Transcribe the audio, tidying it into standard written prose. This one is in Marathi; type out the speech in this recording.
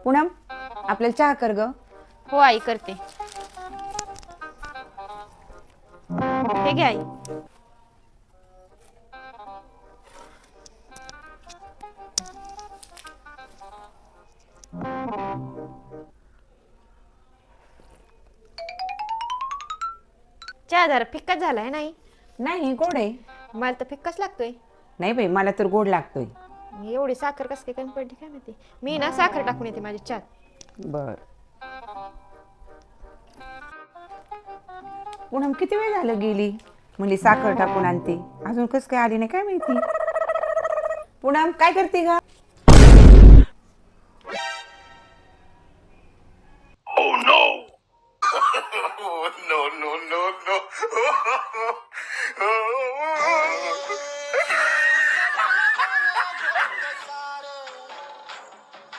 पूनम आपल्याला चहा कर ग. हो आई करते. हे घे आई. चहा जरा फिक्काच झालाय नाही. नाही गोड आहे. मला तर फिक्काच लागतोय. नाही बाई मला तर गोड लागतोय. एवढी साखर कसं काय कमी पडली काय माहिती. मी ना साखर टाकून येते माझ्या चहात. बर. पूनम किती वेळ झालं गेली, म्हणजे साखर टाकून आणते, अजून कसं काय आली नाही काय माहिती. पूनम काय करते ग?